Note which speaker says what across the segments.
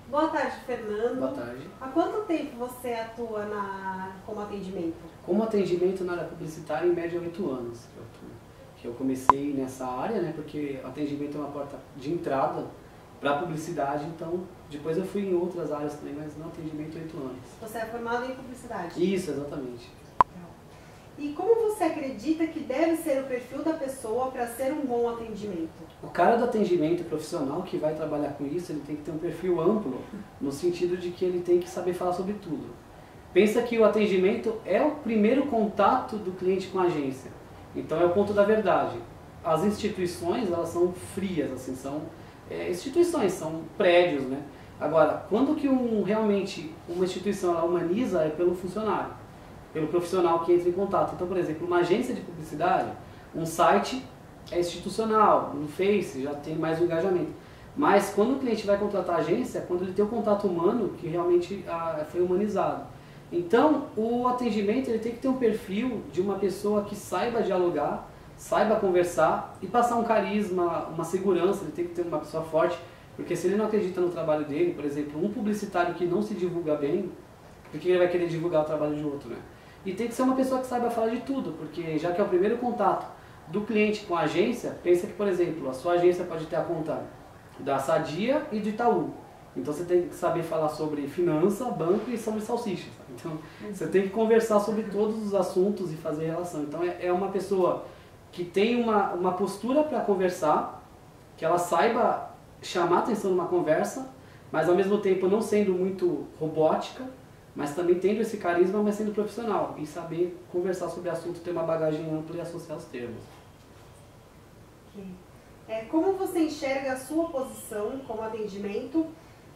Speaker 1: Boa tarde, Fernando.
Speaker 2: Boa tarde.
Speaker 1: Há quanto tempo você atua como atendimento?
Speaker 2: Como atendimento na área publicitária, em média 8 anos que eu atuo. Que eu comecei nessa área, né, porque o atendimento é uma porta de entrada para a publicidade, então depois eu fui em outras áreas também, mas no atendimento 8 anos.
Speaker 1: Você é formado em publicidade?
Speaker 2: Isso, exatamente.
Speaker 1: E como você acredita que deve ser o perfil da pessoa para ser um bom atendimento?
Speaker 2: O cara do atendimento profissional que vai trabalhar com isso, ele tem que ter um perfil amplo, no sentido de que ele tem que saber falar sobre tudo. Pensa que o atendimento é o primeiro contato do cliente com a agência. Então é o ponto da verdade. As instituições, elas são frias, assim, são instituições, são prédios, né? Agora, quando que realmente uma instituição ela humaniza é pelo funcionário, pelo profissional que entra em contato. Então, por exemplo, uma agência de publicidade, um site é institucional, no Face já tem mais um engajamento. Mas quando o cliente vai contratar a agência, é quando ele tem o contato humano que realmente foi humanizado. Então, o atendimento ele tem que ter um perfil de uma pessoa que saiba dialogar, saiba conversar e passar um carisma, uma segurança. Ele tem que ter uma pessoa forte, porque se ele não acredita no trabalho dele, por exemplo, um publicitário que não se divulga bem, por que ele vai querer divulgar o trabalho de outro, né? E tem que ser uma pessoa que saiba falar de tudo, porque já que é o primeiro contato do cliente com a agência, pensa que, por exemplo, a sua agência pode ter a conta da Sadia e do Itaú. Então você tem que saber falar sobre finança, banco e sobre salsichas. Então você tem que conversar sobre todos os assuntos e fazer relação. Então é uma pessoa que tem uma postura para conversar, que ela saiba chamar atenção numa conversa, mas ao mesmo tempo não sendo muito robótica, mas também tendo esse carisma, mas sendo profissional e saber conversar sobre assunto, ter uma bagagem ampla e associar os termos.
Speaker 1: Como você enxerga a sua posição como atendimento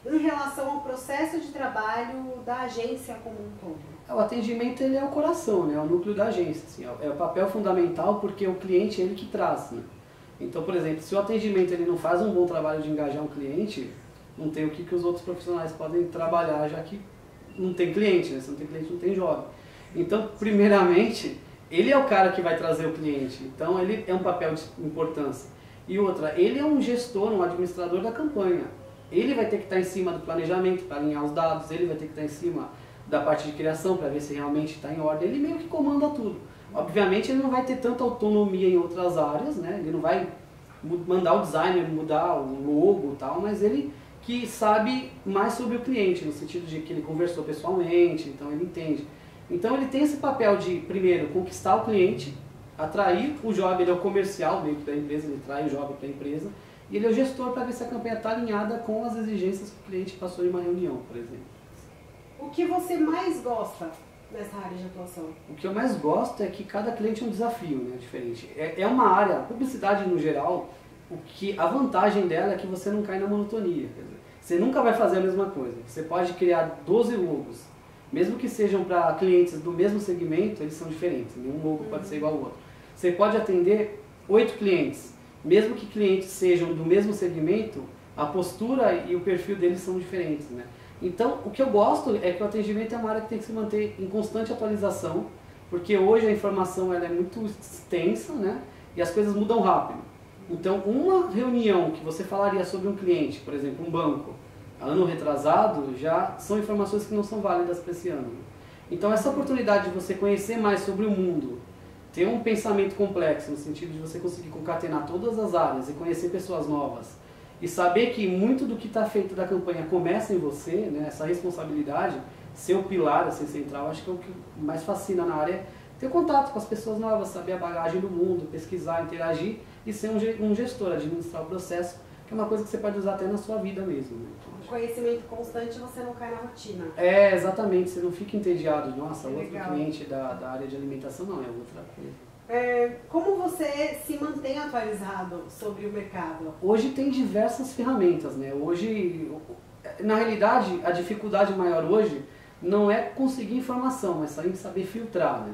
Speaker 1: em relação ao processo de trabalho da agência como um todo?
Speaker 2: O atendimento ele é o coração, né? É o núcleo da agência, assim, é o papel fundamental porque o cliente é ele que traz, né? Então, por exemplo, se o atendimento ele não faz um bom trabalho de engajar um cliente, não tem o que os outros profissionais podem trabalhar, já que não tem cliente, né? Se não tem cliente, não tem job. Então, primeiramente, ele é o cara que vai trazer o cliente. Então, ele é um papel de importância. E outra, ele é um gestor, um administrador da campanha. Ele vai ter que estar em cima do planejamento para alinhar os dados, ele vai ter que estar em cima da parte de criação para ver se realmente está em ordem. Ele meio que comanda tudo. Obviamente, ele não vai ter tanta autonomia em outras áreas, né? Ele não vai mandar o designer mudar o logo e tal, mas ele que sabe mais sobre o cliente, no sentido de que ele conversou pessoalmente, então ele entende. Então ele tem esse papel de, primeiro, conquistar o cliente, atrair o job, ele é o comercial dentro da empresa, ele traz o job para a empresa, e ele é o gestor para ver se a campanha está alinhada com as exigências que o cliente passou em uma reunião, por exemplo.
Speaker 1: O que você mais gosta nessa área de atuação? O
Speaker 2: que eu mais gosto é que cada cliente é um desafio, né, diferente. É uma área, a publicidade no geral, a vantagem dela é que você não cai na monotonia. Quer dizer, você nunca vai fazer a mesma coisa. Você pode criar 12 logos, mesmo que sejam para clientes do mesmo segmento, eles são diferentes. Nenhum logo pode ser igual ao outro. Você pode atender 8 clientes, mesmo que clientes sejam do mesmo segmento, a postura e o perfil deles são diferentes, né? Então, o que eu gosto é que o atendimento é uma área que tem que se manter em constante atualização, porque hoje a informação ela é muito extensa, né? E as coisas mudam rápido. Então, uma reunião que você falaria sobre um cliente, por exemplo, um banco, ano retrasado, já são informações que não são válidas para esse ano. Então, essa oportunidade de você conhecer mais sobre o mundo, ter um pensamento complexo, no sentido de você conseguir concatenar todas as áreas e conhecer pessoas novas, e saber que muito do que está feito da campanha começa em você, né, essa responsabilidade, ser o pilar, ser central, acho que é o que mais fascina na área, ter contato com as pessoas novas, saber a bagagem do mundo, pesquisar, interagir e ser um gestor, administrar o processo, que é uma coisa que você pode usar até na sua vida mesmo. Né?
Speaker 1: Conhecimento constante, você não cai na rotina.
Speaker 2: Exatamente, você não fica entediado, nossa, outro cliente da área de alimentação, não, é outra coisa.
Speaker 1: Como você se mantém atualizado sobre o mercado?
Speaker 2: Hoje tem diversas ferramentas, né? Hoje, na realidade, a dificuldade maior hoje não é conseguir informação, mas saber filtrar, né?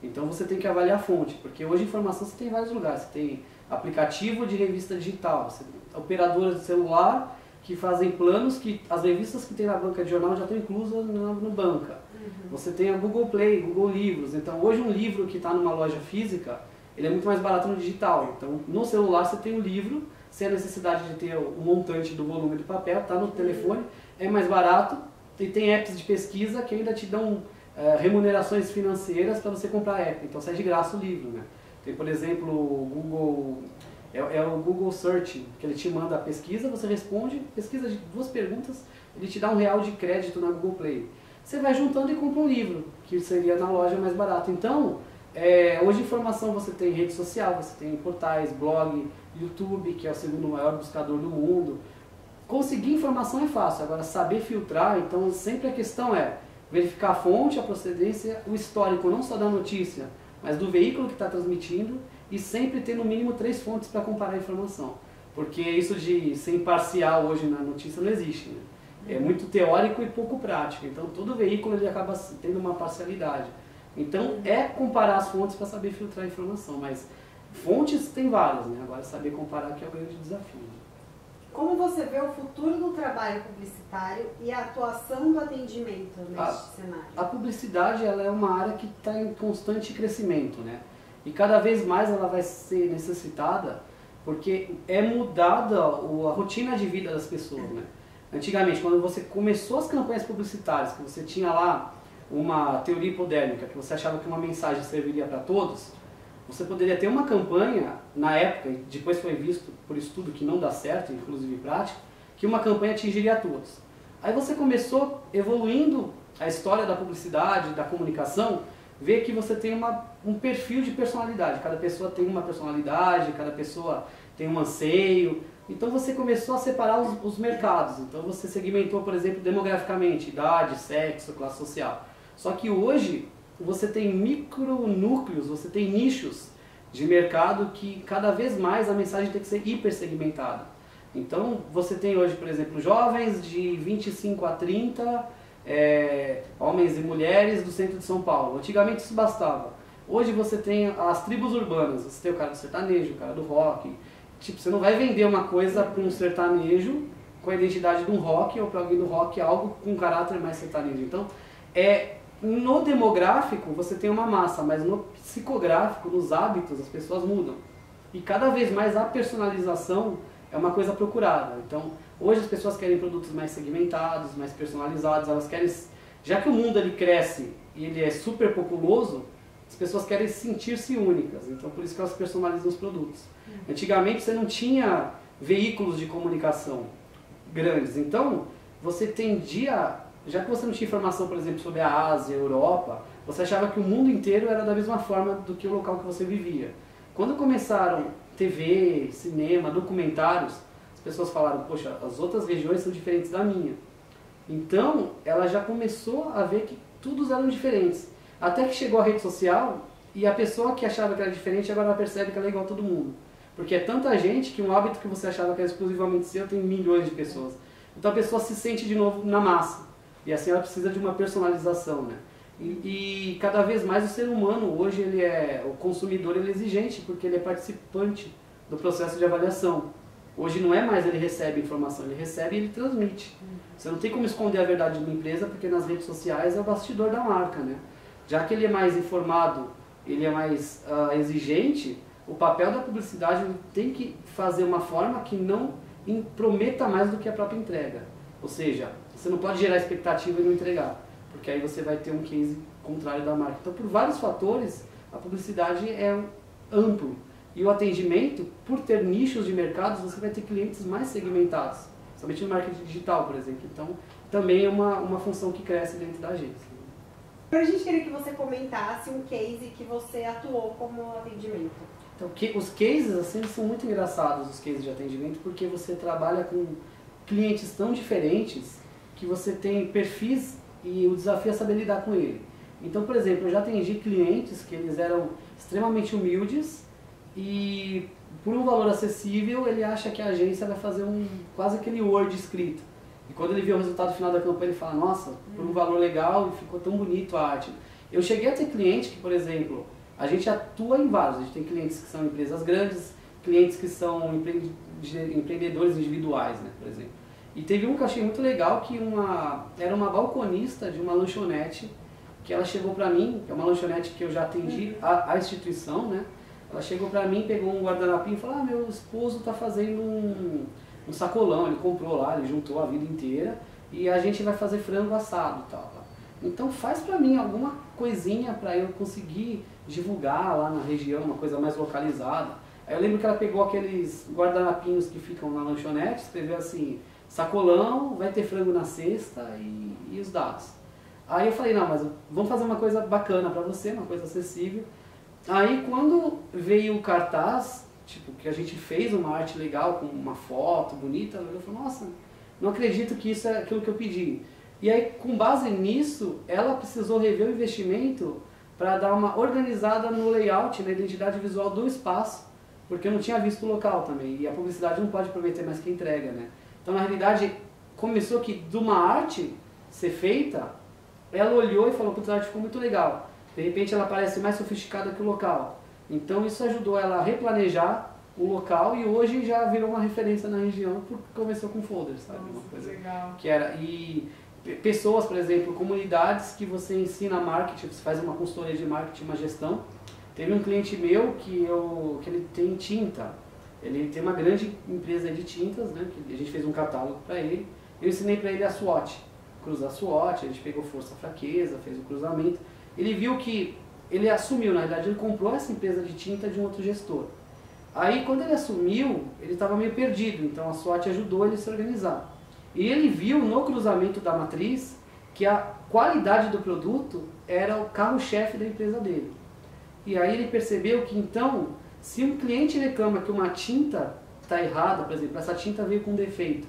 Speaker 2: Então você tem que avaliar a fonte, porque hoje informação você tem em vários lugares. Você tem aplicativo de revista digital, você tem operadoras de celular que fazem planos que as revistas que tem na banca de jornal já estão inclusas no banca. Você tem a Google Play, Google Livros. Então hoje um livro que está numa loja física, ele é muito mais barato no digital. Então no celular você tem um livro, sem a necessidade de ter o montante do volume do papel, está no telefone, é mais barato e tem apps de pesquisa que ainda te dão remunerações financeiras para você comprar app, então sai de graça o livro, né? Tem, por exemplo, o Google, o Google Search, que ele te manda a pesquisa, você responde, pesquisa de 2 perguntas, ele te dá R$1 de crédito na Google Play. Você vai juntando e compra um livro, que seria na loja mais barato. Então, hoje informação você tem em rede social, você tem em portais, blog, YouTube, que é o segundo maior buscador do mundo. Conseguir informação é fácil, agora saber filtrar, então sempre a questão é verificar a fonte, a procedência, o histórico não só da notícia, mas do veículo que está transmitindo e sempre ter no mínimo 3 fontes para comparar a informação. Porque isso de ser imparcial hoje na notícia não existe, né? É muito teórico e pouco prático, então todo veículo ele acaba tendo uma parcialidade. Então é comparar as fontes para saber filtrar a informação, mas fontes tem várias, né? Agora saber comparar que é o grande desafio.
Speaker 1: Como você vê o futuro do trabalho publicitário e a atuação do atendimento neste cenário? A
Speaker 2: publicidade ela é uma área que está em constante crescimento, né? E cada vez mais ela vai ser necessitada porque é mudada a rotina de vida das pessoas, né? Antigamente, quando você começou as campanhas publicitárias, que você tinha lá uma teoria hipodérmica, que você achava que uma mensagem serviria para todos, você poderia ter uma campanha, na época, e depois foi visto por estudo que não dá certo, inclusive prático, que uma campanha atingiria a todos. Aí você começou evoluindo a história da publicidade, da comunicação, ver que você tem um perfil de personalidade, cada pessoa tem uma personalidade, cada pessoa tem um anseio. Então você começou a separar os mercados, então você segmentou, por exemplo, demograficamente, idade, sexo, classe social. Só que hoje você tem micronúcleos, você tem nichos de mercado que cada vez mais a mensagem tem que ser hipersegmentada. Então você tem hoje, por exemplo, jovens de 25 a 30, homens e mulheres do centro de São Paulo. Antigamente isso bastava. Hoje você tem as tribos urbanas, você tem o cara do sertanejo, o cara do rock. Tipo, você não vai vender uma coisa para um sertanejo com a identidade de um rock ou para alguém do rock algo com um caráter mais sertanejo. Então, no demográfico você tem uma massa, mas no psicográfico, nos hábitos, as pessoas mudam. E cada vez mais a personalização é uma coisa procurada. Então, hoje as pessoas querem produtos mais segmentados, mais personalizados, elas querem, já que o mundo ele cresce e ele é super populoso, as pessoas querem sentir-se únicas, então por isso que elas personalizam os produtos. Antigamente você não tinha veículos de comunicação grandes, então você tendia, já que você não tinha informação, por exemplo, sobre a Ásia, a Europa, você achava que o mundo inteiro era da mesma forma do que o local que você vivia. Quando começaram TV, cinema, documentários, as pessoas falaram, poxa, as outras regiões são diferentes da minha. Então ela já começou a ver que todos eram diferentes. Até que chegou a rede social e a pessoa que achava que era diferente agora ela percebe que ela é igual a todo mundo. Porque é tanta gente que um hábito que você achava que era exclusivamente seu tem milhões de pessoas. Então a pessoa se sente de novo na massa. E assim ela precisa de uma personalização, né? E cada vez mais o ser humano hoje, o consumidor ele é exigente porque ele é participante do processo de avaliação. Hoje não é mais ele recebe informação, ele recebe e ele transmite. Você não tem como esconder a verdade de uma empresa porque nas redes sociais é o bastidor da marca, né? Já que ele é mais informado, ele é mais exigente, o papel da publicidade tem que fazer uma forma que não prometa mais do que a própria entrega. Ou seja, você não pode gerar expectativa e não entregar, porque aí você vai ter um case contrário da marca. Então, por vários fatores, a publicidade é amplo. E o atendimento, por ter nichos de mercados, você vai ter clientes mais segmentados, somente no marketing digital, por exemplo. Então, também é uma função que cresce dentro da agência.
Speaker 1: A gente queria que você comentasse um case que você atuou como atendimento.
Speaker 2: Então, os cases assim, são muito engraçados, os cases de atendimento, porque você trabalha com clientes tão diferentes que você tem perfis e o desafio é saber lidar com ele. Então, por exemplo, eu já atendi clientes que eles eram extremamente humildes e por um valor acessível ele acha que a agência vai fazer quase aquele Word escrito. E quando ele vê o resultado final da campanha, ele fala, nossa, por um valor legal e ficou tão bonito a arte. Eu cheguei a ter cliente que, por exemplo, a gente atua em vários. A gente tem clientes que são empresas grandes, clientes que são empreendedores individuais, né, por exemplo. E teve um que eu achei muito legal, que era uma balconista de uma lanchonete, que ela chegou para mim, é uma lanchonete que eu já atendi a instituição, né? Ela chegou pra mim, pegou um guardanapinho e falou, ah, meu esposo tá fazendo um sacolão, ele comprou lá, ele juntou a vida inteira e a gente vai fazer frango assado e tal. Então faz pra mim alguma coisinha pra eu conseguir divulgar lá na região, uma coisa mais localizada. Aí eu lembro que ela pegou aqueles guardanapinhos que ficam na lanchonete, escreveu assim, sacolão, vai ter frango na sexta e os dados. Aí eu falei, não, mas vamos fazer uma coisa bacana pra você, uma coisa acessível. Aí quando veio o cartaz, tipo, que a gente fez uma arte legal, com uma foto bonita, eu falei, nossa, não acredito que isso é aquilo que eu pedi. E aí, com base nisso, ela precisou rever o investimento para dar uma organizada no layout, na identidade visual do espaço, porque eu não tinha visto o local também. E a publicidade não pode prometer mais que entrega, né? Então, na realidade, começou que de uma arte ser feita, ela olhou e falou, putz, a arte ficou muito legal. De repente, ela parece mais sofisticada que o local. Então, isso ajudou ela a replanejar o local e hoje já virou uma referência na região, porque começou com folders, sabe?
Speaker 1: Nossa,
Speaker 2: uma coisa
Speaker 1: legal.
Speaker 2: que era... E pessoas, por exemplo, comunidades que você ensina marketing, você faz uma consultoria de marketing, uma gestão. Teve um cliente meu que ele tem tinta, ele tem uma grande empresa de tintas, né, que a gente fez um catálogo para ele. Eu ensinei para ele a SWOT, cruzar SWOT, a gente pegou força, fraqueza, fez o cruzamento. Ele viu que ele assumiu, na verdade, ele comprou essa empresa de tinta de um outro gestor. Aí, quando ele assumiu, ele estava meio perdido, então a SWOT ajudou ele a se organizar. E ele viu no cruzamento da matriz que a qualidade do produto era o carro-chefe da empresa dele. E aí ele percebeu que então, se um cliente reclama que uma tinta está errada, por exemplo, essa tinta veio com defeito,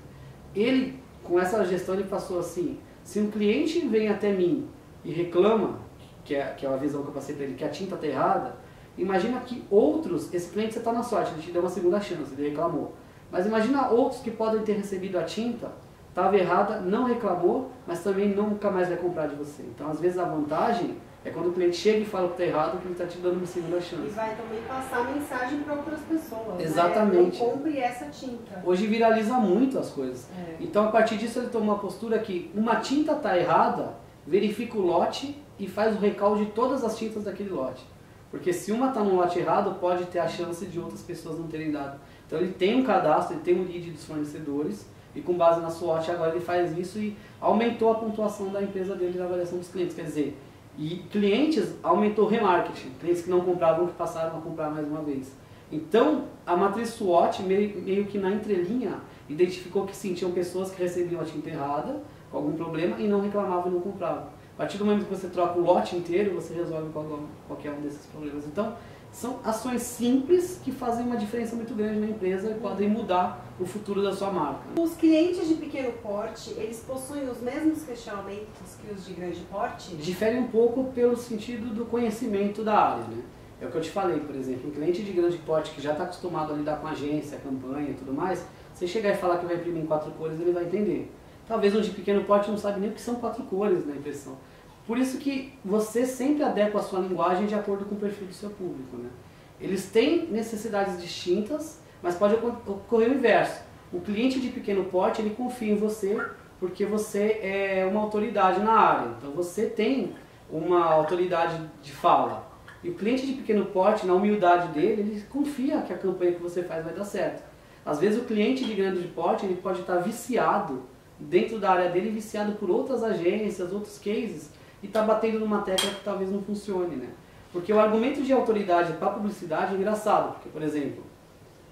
Speaker 2: ele, com essa gestão, ele passou assim, se um cliente vem até mim e reclama, que é a visão que eu passei para ele, que a tinta está errada, imagina que outros, esse cliente você está na sorte, ele te deu uma segunda chance, ele reclamou. Mas imagina outros que podem ter recebido a tinta, estava errada, não reclamou, mas também nunca mais vai comprar de você. Então, às vezes, a vantagem é quando o cliente chega e fala que está errado, que ele está te dando uma segunda chance.
Speaker 1: E vai também passar a mensagem para outras pessoas.
Speaker 2: Exatamente.
Speaker 1: Né? Não compre essa tinta.
Speaker 2: Hoje viraliza muito as coisas. Então, a partir disso, ele tomou uma postura que uma tinta está errada, verifica o lote e faz o recall de todas as tintas daquele lote. Porque se uma está no lote errado, pode ter a chance de outras pessoas não terem dado. Então, ele tem um cadastro, ele tem um lead dos fornecedores, e com base na SWOT agora ele faz isso e aumentou a pontuação da empresa dele na avaliação dos clientes. Quer dizer, e clientes aumentou o remarketing, clientes que não compravam que passaram a comprar mais uma vez. Então a matriz SWOT meio que na entrelinha identificou que sentiam pessoas que recebiam a tinta errada, com algum problema, e não reclamavam e não compravam. A partir do momento que você troca o lote inteiro, você resolve qualquer um desses problemas. Então, são ações simples que fazem uma diferença muito grande na empresa e podem mudar o futuro da sua marca.
Speaker 1: Os clientes de pequeno porte, eles possuem os mesmos questionamentos que os de grande porte?
Speaker 2: Difere um pouco pelo sentido do conhecimento da área, né? É o que eu te falei, por exemplo, um cliente de grande porte que já está acostumado a lidar com agência, campanha e tudo mais, você chegar e falar que vai imprimir em 4 cores, ele vai entender. Talvez um de pequeno porte não sabe nem o que são 4 cores na impressão. Por isso que você sempre adequa a sua linguagem de acordo com o perfil do seu público, né? Eles têm necessidades distintas, mas pode ocorrer o inverso. O cliente de pequeno porte, ele confia em você porque você é uma autoridade na área. Então você tem uma autoridade de fala. E o cliente de pequeno porte, na humildade dele, ele confia que a campanha que você faz vai dar certo. Às vezes o cliente de grande porte, ele pode estar viciado dentro da área dele, viciado por outras agências, outros cases, e está batendo numa tecla que talvez não funcione, né? Porque o argumento de autoridade para publicidade é engraçado, porque, por exemplo,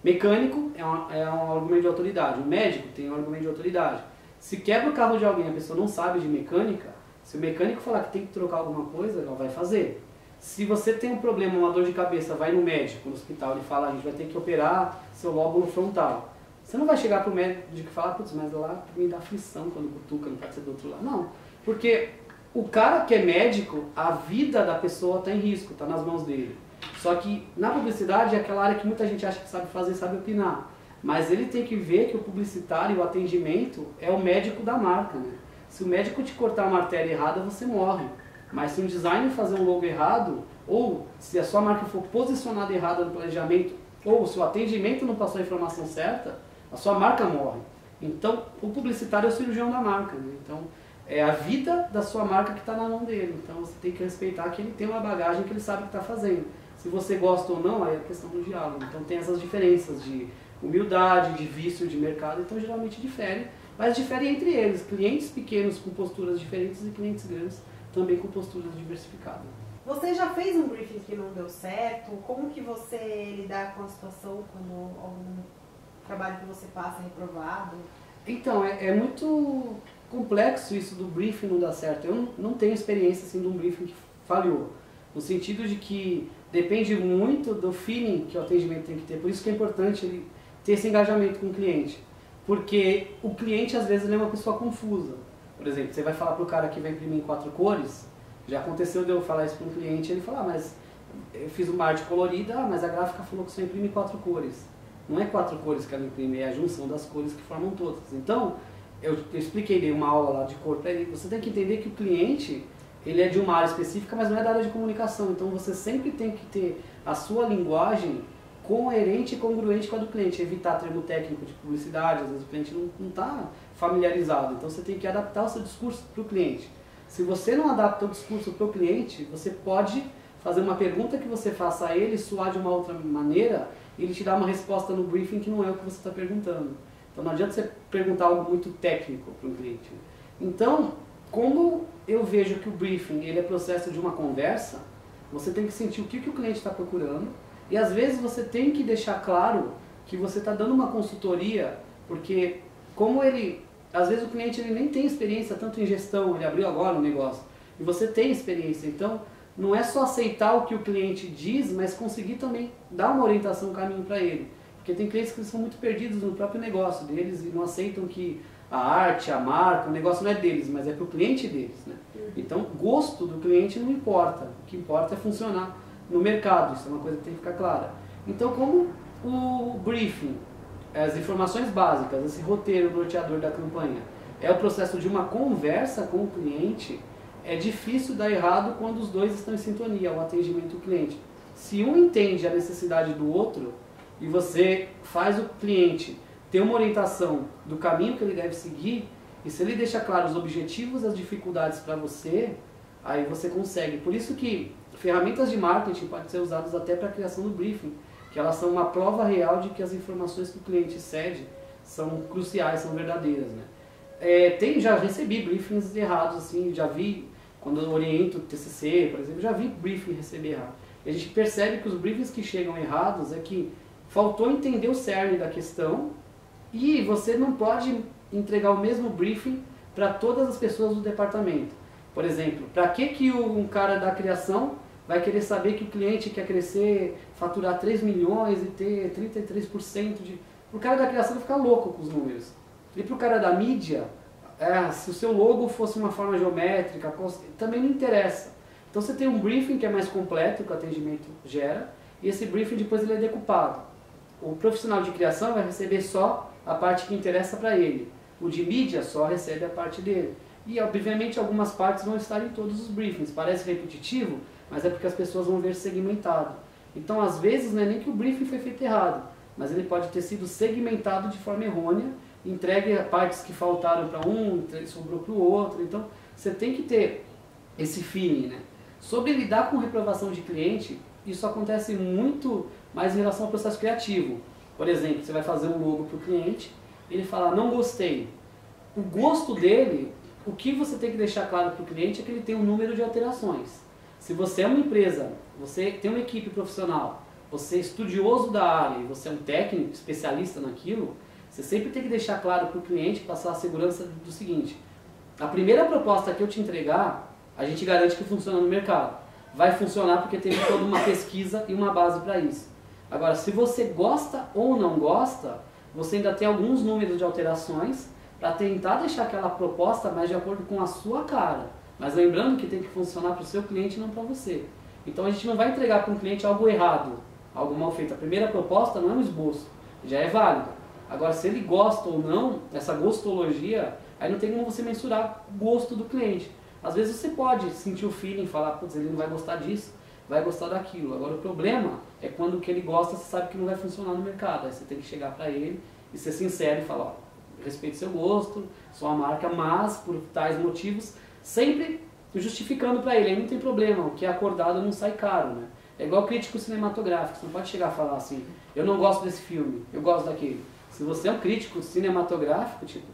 Speaker 2: mecânico é um argumento de autoridade, o médico tem um argumento de autoridade. Se quebra o carro de alguém e a pessoa não sabe de mecânica, se o mecânico falar que tem que trocar alguma coisa, ela vai fazer. Se você tem um problema, uma dor de cabeça, vai no médico, no hospital, ele fala, a gente vai ter que operar seu lóbulo frontal. Você não vai chegar para o médico e falar, putz, mas lá me dá aflição quando cutuca, não pode ser do outro lado. Não, porque o cara que é médico, a vida da pessoa está em risco, está nas mãos dele. Só que na publicidade é aquela área que muita gente acha que sabe fazer, sabe opinar. Mas ele tem que ver que o publicitário, o atendimento, é o médico da marca, né? Se o médico te cortar uma artéria errada, você morre. Mas se um designer fazer um logo errado, ou se a sua marca for posicionada errada no planejamento, ou se o atendimento não passou a informação certa, a sua marca morre. Então, o publicitário é o cirurgião da marca, né? Então, é a vida da sua marca que está na mão dele. Então, você tem que respeitar que ele tem uma bagagem que ele sabe o que está fazendo. Se você gosta ou não, aí é questão do diálogo. Então tem essas diferenças de humildade, de vício de mercado, então geralmente difere, mas difere entre eles, clientes pequenos com posturas diferentes e clientes grandes também com posturas diversificadas.
Speaker 1: Você já fez um briefing que não deu certo? Como que você lidar com a situação quando algum trabalho que você passa é reprovado?
Speaker 2: Então, é muito complexo isso do briefing não dar certo. Eu não tenho experiência assim, de um briefing que falhou, no sentido de que depende muito do feeling que o atendimento tem que ter. Por isso que é importante ele ter esse engajamento com o cliente. Porque o cliente, às vezes, ele é uma pessoa confusa. Por exemplo, você vai falar para o cara que vai imprimir em 4 cores, já aconteceu de eu falar isso para um cliente, ele fala, mas eu fiz uma arte colorida, mas a gráfica falou que só imprime 4 cores. Não é 4 cores que ela imprime, é a junção das cores que formam todas. Então, eu expliquei, dei uma aula lá de cor para ele, você tem que entender que o cliente, ele é de uma área específica, mas não é da área de comunicação. Então, você sempre tem que ter a sua linguagem coerente e congruente com a do cliente, evitar termo técnico de publicidade, às vezes o cliente não está familiarizado, então você tem que adaptar o seu discurso para o cliente. Se você não adapta o discurso para o cliente, você pode fazer uma pergunta que você faça a ele, soar de uma outra maneira, e ele te dá uma resposta no briefing que não é o que você está perguntando. Então não adianta você perguntar algo muito técnico para um cliente. Então, como eu vejo que o briefing ele é processo de uma conversa, você tem que sentir o que o cliente está procurando, e às vezes você tem que deixar claro que você está dando uma consultoria, porque como às vezes o cliente ele nem tem experiência tanto em gestão, ele abriu agora um negócio, e você tem experiência, então não é só aceitar o que o cliente diz, mas conseguir também dar uma orientação, um caminho para ele. Porque tem clientes que são muito perdidos no próprio negócio deles e não aceitam que a arte, a marca, o negócio não é deles, mas é para o cliente deles, né? Então, gosto do cliente não importa, o que importa é funcionar no mercado, isso é uma coisa que tem que ficar clara. Então, como o briefing, as informações básicas, esse roteiro norteador da campanha, é o processo de uma conversa com o cliente, é difícil dar errado quando os dois estão em sintonia, o atendimento do cliente. Se um entende a necessidade do outro e você faz o cliente ter uma orientação do caminho que ele deve seguir, e se ele deixa claro os objetivos e as dificuldades para você, aí você consegue. Por isso que ferramentas de marketing podem ser usadas até para a criação do briefing, que elas são uma prova real de que as informações que o cliente cede são cruciais, são verdadeiras, né? Já recebi briefings errados, assim, já vi, quando eu oriento o TCC, por exemplo, já vi briefing receber errado. E a gente percebe que os briefings que chegam errados é que faltou entender o cerne da questão e você não pode entregar o mesmo briefing para todas as pessoas do departamento. Por exemplo, para que um cara da criação vai querer saber que o cliente quer crescer, faturar 3 milhões e ter 33% de... O cara da criação vai ficar louco com os números. E para o cara da mídia, se o seu logo fosse uma forma geométrica, também não interessa. Então você tem um briefing que é mais completo, que o atendimento gera, e esse briefing depois ele é decupado. O profissional de criação vai receber só a parte que interessa para ele. O de mídia só recebe a parte dele. E obviamente algumas partes vão estar em todos os briefings. Parece repetitivo, mas é porque as pessoas vão ver segmentado. Então às vezes não é nem que o briefing foi feito errado, mas ele pode ter sido segmentado de forma errônea, entregue partes que faltaram para um, sobrou para o outro. Então você tem que ter esse feeling, né? Sobre lidar com reprovação de cliente, isso acontece muito mais em relação ao processo criativo. Por exemplo, você vai fazer um logo para o cliente, ele fala, não gostei. O gosto dele, o que você tem que deixar claro para o cliente é que ele tem um número de alterações. Se você é uma empresa, você tem uma equipe profissional, você é estudioso da área e você é um técnico, especialista naquilo, você sempre tem que deixar claro para o cliente, passar a segurança do seguinte: a primeira proposta que eu te entregar, a gente garante que funciona no mercado. Vai funcionar porque teve toda uma pesquisa e uma base para isso. Agora, se você gosta ou não gosta, você ainda tem alguns números de alterações para tentar deixar aquela proposta mais de acordo com a sua cara. Mas lembrando que tem que funcionar para o seu cliente e não para você. Então a gente não vai entregar para um cliente algo errado, algo mal feito. A primeira proposta não é um esboço, já é válida. Agora, se ele gosta ou não, essa gostologia, aí não tem como você mensurar o gosto do cliente. Às vezes você pode sentir o feeling, falar, putz, ele não vai gostar disso, vai gostar daquilo. Agora o problema é quando o que ele gosta, você sabe que não vai funcionar no mercado. Aí você tem que chegar para ele e ser sincero e falar, ó, respeito seu gosto, sua marca, mas por tais motivos, sempre justificando para ele. Aí não tem problema, o que é acordado não sai caro, né? É igual crítico cinematográfico, você não pode chegar a falar assim, eu não gosto desse filme, eu gosto daquele. Se você é um crítico cinematográfico, tipo,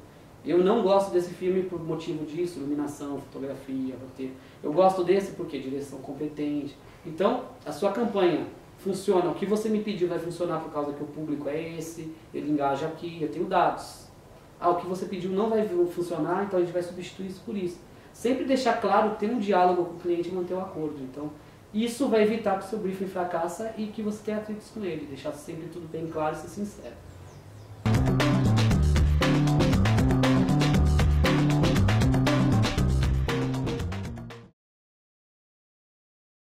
Speaker 2: eu não gosto desse filme por motivo disso, iluminação, fotografia, roteiro. Eu gosto desse porque direção competente. Então, a sua campanha funciona, o que você me pediu vai funcionar por causa que o público é esse, ele engaja aqui, eu tenho dados. Ah, o que você pediu não vai funcionar, então a gente vai substituir isso por isso. Sempre deixar claro, ter um diálogo com o cliente e manter o acordo. Então, isso vai evitar que o seu briefing fracassa e que você tenha atritos com ele. Deixar sempre tudo bem claro e ser sincero.